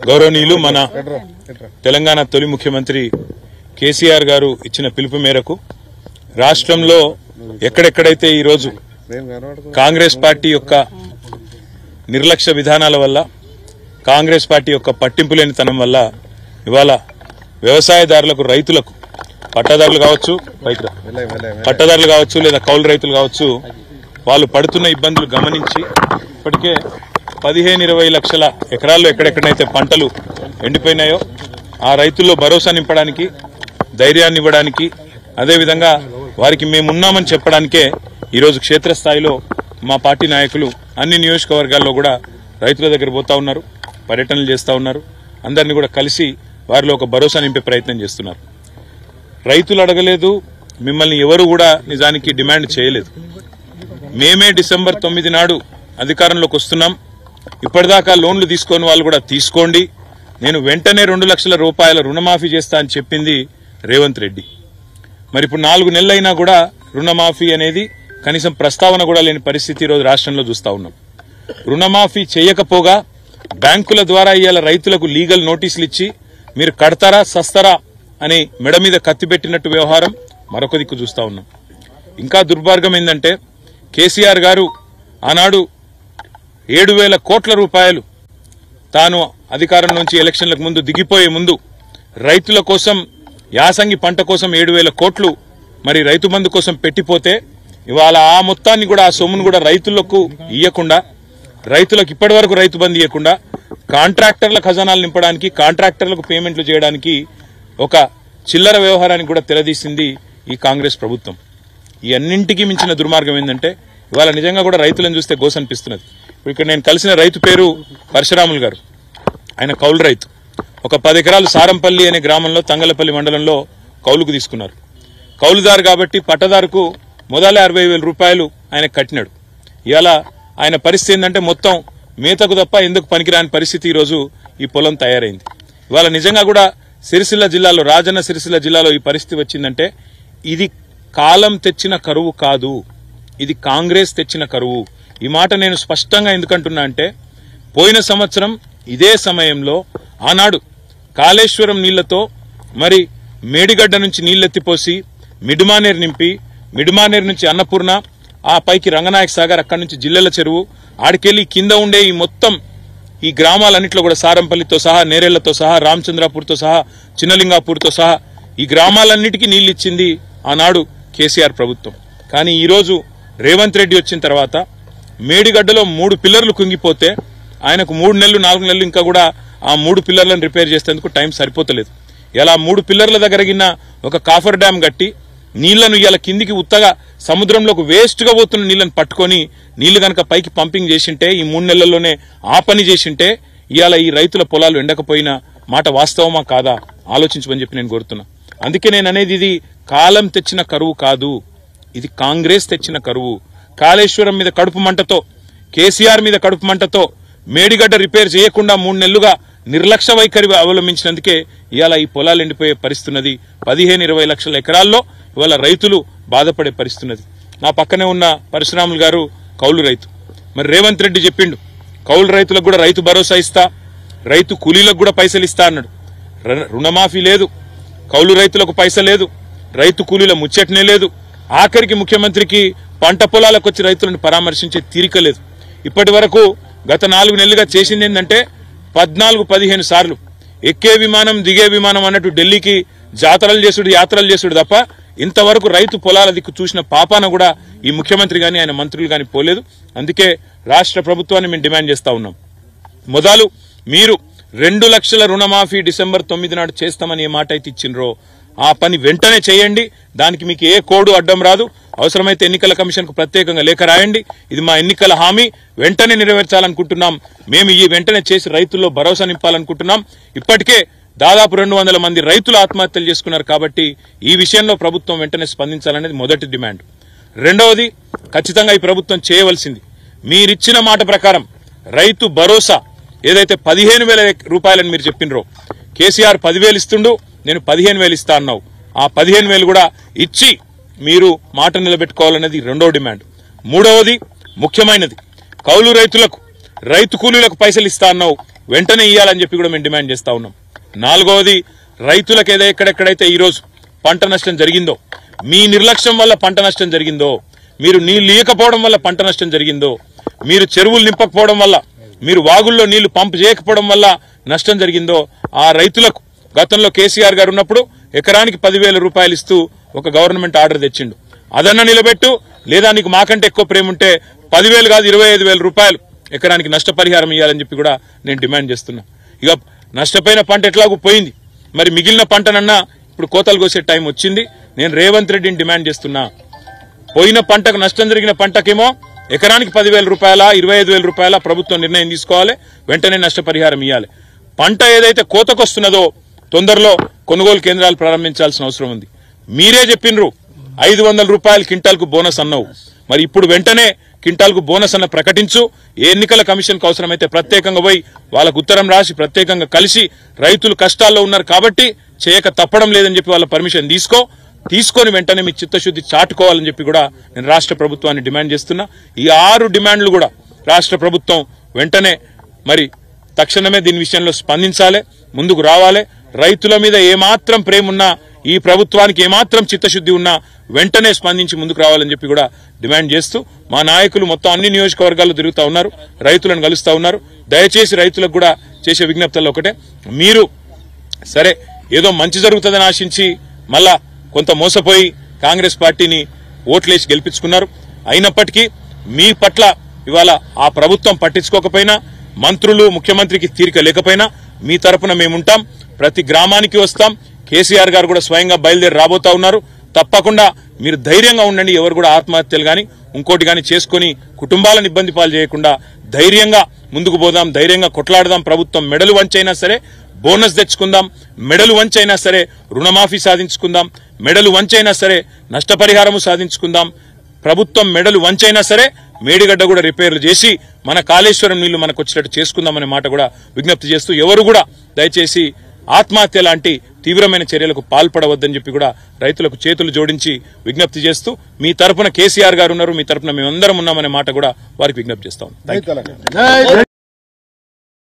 గౌరవనీయులు మన తెలంగాణ తొలి ముఖ్యమంత్రి కేసీఆర్ గారు ఇచ్చిన పిలుపు మేరకు రాష్ట్రంలో ఎక్కడెక్కడైతే ఈ రోజు కాంగ్రెస్ పార్టీ యొక్క నిర్లక్ష్య విధానాల వల్ల కాంగ్రెస్ పార్టీ యొక్క పట్టింపు లేనితనం వల్ల ఇవాళ వ్యవసాయదారులకు రైతులకు పట్టదారులు కావచ్చు లేదా కౌలు రైతులు కావచ్చు వాళ్ళు పడుతున్న ఇబ్బందులు గమనించి ఇప్పటికే 15-20 లక్షల ఎకరాల్లో ఎక్కడెక్కడైతే పంటలు ఎండిపోయినాయో ఆ రైతుల్లో భరోసా నింపడానికి ధైర్యాన్ని ఇవ్వడానికి అదేవిధంగా వారికి మేమున్నామని చెప్పడానికే ఈరోజు క్షేత్రస్థాయిలో మా పార్టీ నాయకులు అన్ని నియోజకవర్గాల్లో కూడా రైతుల దగ్గర పోతా ఉన్నారు, పర్యటనలు చేస్తూ ఉన్నారు. అందరినీ కూడా కలిసి వారిలో ఒక భరోసా నింపే ప్రయత్నం చేస్తున్నారు. రైతులు అడగలేదు, మిమ్మల్ని ఎవరు కూడా నిజానికి డిమాండ్ చేయలేదు. మేమే డిసెంబర్ 9 నాడు అధికారంలోకి వస్తున్నాం, ఇప్పటిదాకా లోన్లు తీసుకొని వాళ్ళు కూడా తీసుకోండి, నేను వెంటనే 2 లక్షల రూపాయల రుణమాఫీ చేస్తా అని చెప్పింది రేవంత్ రెడ్డి. మరి ఇప్పుడు 4 నెలలైనా కూడా రుణమాఫీ అనేది కనీసం ప్రస్తావన కూడా లేని పరిస్థితి ఈరోజు రాష్ట్రంలో చూస్తా ఉన్నాం. రుణమాఫీ చేయకపోగా బ్యాంకుల ద్వారా ఇవాళ రైతులకు లీగల్ నోటీసులు ఇచ్చి మీరు కడతారా సస్తారా అని మెడ మీద కత్తిపెట్టినట్టు వ్యవహారం మరొక దిక్కు చూస్తా ఉన్నాం. ఇంకా దుర్మార్గం ఏంటంటే కేసీఆర్ గారు ఆనాడు 7,000 కోట్ల రూపాయలు తాను అధికారం నుంచి ఎలక్షన్లకు ముందు దిగిపోయే ముందు రైతుల కోసం యాసంగి పంట కోసం 7,000 కోట్లు మరి రైతు బంధు కోసం పెట్టిపోతే ఇవాళ ఆ మొత్తాన్ని కూడా ఆ సొమ్మును కూడా రైతులకు ఇవ్వకుండా, రైతులకు ఇప్పటి వరకు రైతు బంధు ఇవ్వకుండా కాంట్రాక్టర్ల ఖజానాలు నింపడానికి కాంట్రాక్టర్లకు పేమెంట్లు చేయడానికి ఒక చిల్లర వ్యవహారానికి కూడా తెరదీసింది ఈ కాంగ్రెస్ ప్రభుత్వం. ఈ అన్నింటికీ మించిన దుర్మార్గం ఏంటంటే ఇవాళ నిజంగా కూడా రైతులను చూస్తే గోస అనిపిస్తున్నది. ఇప్పుడు ఇక్కడ నేను కలిసిన రైతు పేరు పరశురాములు గారు. ఆయన కౌలు రైతు. ఒక 10 ఎకరాలు సారంపల్లి అనే గ్రామంలో తంగలపల్లి మండలంలో కౌలుకు తీసుకున్నారు. కౌలుదారు కాబట్టి పట్టదారుకు మొదలే 60,000 రూపాయలు ఆయన కట్టినాడు. ఇవాళ ఆయన పరిస్థితి ఏంటంటే మొత్తం మేతకు తప్ప ఎందుకు పనికిరాని పరిస్థితి ఈరోజు ఈ పొలం తయారైంది. ఇవాళ నిజంగా కూడా సిరిసిల్ల జిల్లాలో, రాజన్న సిరిసిల్ల జిల్లాలో ఈ పరిస్థితి వచ్చిందంటే ఇది కాలం తెచ్చిన కరువు కాదు, ఇది కాంగ్రెస్ తెచ్చిన కరువు. ఈ మాట నేను స్పష్టంగా ఎందుకంటున్నా అంటే పోయిన సంవత్సరం ఇదే సమయంలో ఆనాడు కాళేశ్వరం నీళ్లతో మరి మేడిగడ్డ నుంచి నీళ్లెత్తిపోసి మిడుమానేరు నింపి, మిడుమానేరు నుంచి అన్నపూర్ణ, ఆ పైకి రంగనాయక సాగర్, అక్కడి నుంచి జిల్లెల చెరువు, ఆడికెళ్లి కింద ఉండే ఈ మొత్తం ఈ గ్రామాలన్నింటిలో కూడా సారంపల్లితో సహా, నేరేళ్లతో సహా, రామచంద్రాపూర్తో సహా, చిన్నలింగాపూర్తో సహా ఈ గ్రామాలన్నిటికీ నీళ్లు ఇచ్చింది ఆనాడు కేసీఆర్ ప్రభుత్వం. కానీ ఈరోజు రేవంత్ రెడ్డి వచ్చిన తర్వాత మేడిగడ్డలో 3 పిల్లర్లు కుంగిపోతే ఆయనకు 3 నెలలు 4 నెలలు ఇంకా కూడా ఆ 3 పిల్లర్లను రిపేర్ చేసేందుకు టైం సరిపోతలేదు. ఇలా 3 పిల్లర్ల దగ్గరగిన ఒక కాఫర్ డ్యామ్ కట్టి నీళ్లను ఇవాళ కిందికి ఉత్తగా సముద్రంలోకి వేస్ట్ గా పోతున్న నీళ్లను పట్టుకొని నీళ్లు గనక పైకి పంపింగ్ చేసింటే ఈ 3 నెలల్లోనే ఆ పని చేసింటే ఇవాళ ఈ రైతుల పొలాలు ఎండకపోయిన మాట వాస్తవమా కాదా ఆలోచించమని చెప్పి నేను కోరుతున్నా. అందుకే నేను అనేది ఇది కాలం తెచ్చిన కరువు కాదు, ఇది కాంగ్రెస్ తెచ్చిన కరువు. కాళేశ్వరం మీద కడుపు మంటతో, కేసీఆర్ మీద కడుపు మంటతో మేడిగడ్డ రిపేర్ చేయకుండా 3 నెలలుగా నిర్లక్ష్య వైఖరి అవలంబించినందుకే ఇవాళ ఈ పొలాలు ఎండిపోయే పరిస్థితున్నది. 15-20 లక్షల ఎకరాల్లో ఇవాళ రైతులు బాధపడే పరిస్థితున్నది. నా పక్కనే ఉన్న పరశురాములు గారు కౌలు రైతు. మరి రేవంత్ రెడ్డి చెప్పిండు కౌలు రైతులకు కూడా రైతు భరోసా ఇస్తా, రైతు కూలీలకు కూడా పైసలు ఇస్తా అన్నాడు. రుణమాఫీ లేదు, కౌలు రైతులకు పైసలు లేదు, రైతు కూలీల ముచ్చటనే లేదు. ఆఖరికి ముఖ్యమంత్రికి పంట పొలాలకు వచ్చి రైతులను పరామర్శించే తీరిక లేదు. ఇప్పటి వరకు గత 4 నెలలుగా చేసింది ఏంటంటే 14-15 సార్లు ఎక్కే విమానం దిగే విమానం అన్నట్టు ఢిల్లీకి జాతరలు చేసుడు యాత్రలు చేసుడు తప్ప ఇంతవరకు రైతు పొలాల దిక్కు చూసిన పాపాన కూడా ఈ ముఖ్యమంత్రి గాని ఆయన మంత్రులు గాని పోలేదు. అందుకే రాష్ట్ర ప్రభుత్వాన్ని మేము డిమాండ్ చేస్తా ఉన్నాం. మొదలు మీరు 2 లక్షల రుణమాఫీ డిసెంబర్ 9 నాడు చేస్తామని ఏ మాట అయితే ఇచ్చిండ్రో ఆ పని వెంటనే చేయండి. దానికి మీకు ఏ కోడు అడ్డం రాదు. అవసరమైతే ఎన్నికల కమిషన్ కు ప్రత్యేకంగా లేఖ రాయండి. ఇది మా ఎన్నికల హామీ, వెంటనే నెరవేర్చాలనుకుంటున్నాం. మేము ఈ వెంటనే చేసి రైతుల్లో భరోసా నింపాలనుకుంటున్నాం. ఇప్పటికే దాదాపు 200 మంది రైతులు ఆత్మహత్యలు చేసుకున్నారు. కాబట్టి ఈ విషయంలో ప్రభుత్వం వెంటనే స్పందించాలనేది మొదటి డిమాండ్. రెండవది, ఖచ్చితంగా ఈ ప్రభుత్వం చేయవలసింది మీరిచ్చిన మాట ప్రకారం రైతు భరోసా ఏదైతే 15,000 రూపాయలని మీరు చెప్పినరో కేసీఆర్ 10,000 ఇస్తుండు, నేను 15,000 ఇస్తా అన్నావు. ఆ 15,000 కూడా ఇచ్చి మీరు మాట నిలబెట్టుకోవాలనేది రెండో డిమాండ్. మూడవది ముఖ్యమైనది, కౌలు రైతులకు రైతు కూలీలకు పైసలు ఇస్తా అన్నావు, వెంటనే ఇవ్వాలని చెప్పి కూడా మేము డిమాండ్ చేస్తా ఉన్నాం. నాలుగవది, రైతులకు ఎక్కడెక్కడైతే ఈరోజు పంట నష్టం జరిగిందో, మీ నిర్లక్ష్యం వల్ల పంట నష్టం జరిగిందో, మీరు నీళ్లు ఇవ్వకపోవడం వల్ల పంట నష్టం జరిగిందో, మీరు చెరువులు నింపకపోవడం వల్ల, మీరు వాగుల్లో నీళ్లు పంపు చేయకపోవడం వల్ల నష్టం జరిగిందో, ఆ రైతులకు గతంలో కేసీఆర్ గారు ఉన్నప్పుడు ఎకరానికి 10,000 రూపాయలు ఇస్తూ ఒక గవర్నమెంట్ ఆర్డర్ తెచ్చిండు. అదన్నా నిలబెట్టు, లేదా నీకు మాకంటే ఎక్కువ ప్రేమ ఉంటే 10,000 కాదు 25,000 రూపాయలు ఎకరానికి నష్టపరిహారం ఇవ్వాలని చెప్పి కూడా నేను డిమాండ్ చేస్తున్నా. ఇక నష్టపోయిన పంట ఎట్లాగూ పోయింది, మరి మిగిలిన పంటనన్నా ఇప్పుడు కోతలు కోసే టైం వచ్చింది. నేను రేవంత్ రెడ్డిని డిమాండ్ చేస్తున్నా, పోయిన పంటకు నష్టం జరిగిన పంటకేమో ఎకరానికి 10,000 రూపాయల 25,000 రూపాయల ప్రభుత్వం నిర్ణయం తీసుకోవాలి, వెంటనే నష్టపరిహారం ఇవ్వాలి. పంట ఏదైతే కోతకొస్తున్నదో తొందరలో కొనుగోలు కేంద్రాలు ప్రారంభించాల్సిన అవసరం ఉంది. మీరే చెప్పినరు 500 రూపాయలు క్వింటాల్కు బోనస్ అన్నావు, మరి ఇప్పుడు వెంటనే క్వింటాల్కు బోనస్ అన్న ప్రకటించు. ఏ ఎన్నికల కమిషన్కు అవసరమైతే ప్రత్యేకంగా పోయి వాళ్ళకు ఉత్తరం రాసి ప్రత్యేకంగా కలిసి, రైతులు కష్టాల్లో ఉన్నారు కాబట్టి చేయక తప్పడం లేదని చెప్పి వాళ్ళ పర్మిషన్ తీసుకొని వెంటనే మీ చిత్తశుద్ధి చాటుకోవాలని చెప్పి కూడా నేను రాష్ట్ర ప్రభుత్వాన్ని డిమాండ్ చేస్తున్నా. ఈ 6 డిమాండ్లు కూడా రాష్ట్ర ప్రభుత్వం వెంటనే మరి తక్షణమే దీని విషయంలో స్పందించాలి, ముందుకు రావాలి. రైతుల మీద ఏమాత్రం ప్రేమ ఉన్నా, ఈ ప్రభుత్వానికి ఏమాత్రం చిత్తశుద్ధి ఉన్నా వెంటనే స్పందించి ముందుకు రావాలని చెప్పి కూడా డిమాండ్ చేస్తూ, మా నాయకులు మొత్తం అన్ని నియోజకవర్గాల్లో తిరుగుతూ ఉన్నారు, రైతులను కలుస్తూ ఉన్నారు. దయచేసి రైతులకు కూడా చేసే విజ్ఞప్తుల్లో ఒకటే, మీరు సరే ఏదో మంచి జరుగుతుందని ఆశించి మళ్ళా కొంత మోసపోయి కాంగ్రెస్ పార్టీని ఓట్లేసి గెలిపించుకున్నారు. అయినప్పటికీ మీ పట్ల ఇవాళ ఆ ప్రభుత్వం పట్టించుకోకపోయినా, మంత్రులు ముఖ్యమంత్రికి తీరిక లేకపోయినా మీ తరపున మేముంటాం, ప్రతి గ్రామానికి వస్తాం. కేసీఆర్ గారు కూడా స్వయంగా బయలుదేరి రాబోతా ఉన్నారు. తప్పకుండా మీరు ధైర్యంగా ఉండండి. ఎవరు కూడా ఆత్మహత్యలు గాని ఇంకోటి గాని చేసుకుని కుటుంబాలను ఇబ్బంది పాలు చేయకుండా ధైర్యంగా ముందుకు పోదాం, ధైర్యంగా కొట్లాడదాం. ప్రభుత్వం మెడలు వంచైనా సరే బోనస్ తెచ్చుకుందాం, మెడలు వంచైనా సరే రుణమాఫీ సాధించుకుందాం, మెడలు వంచైనా సరే నష్టపరిహారము సాధించుకుందాం. ప్రభుత్వం మెడలు వంచైనా సరే మేడిగడ్డ కూడా రిపేర్లు చేసి మన కాళేశ్వరం నీళ్లు మనకు వచ్చేటట్టు చేసుకుందామనే మాట కూడా విజ్ఞప్తి చేస్తూ, ఎవరు కూడా దయచేసి ఆత్మహత్య లాంటి తీవ్రమైన చర్యలకు పాల్పడవద్దని చెప్పి కూడా రైతులకు చేతులు జోడించి విజ్ఞప్తి చేస్తూ, మీ తరపున కేసీఆర్ గారు ఉన్నారు, మీ తరపున మేమందరం ఉన్నామనే మాట కూడా వారికి విజ్ఞప్తి చేస్తాం.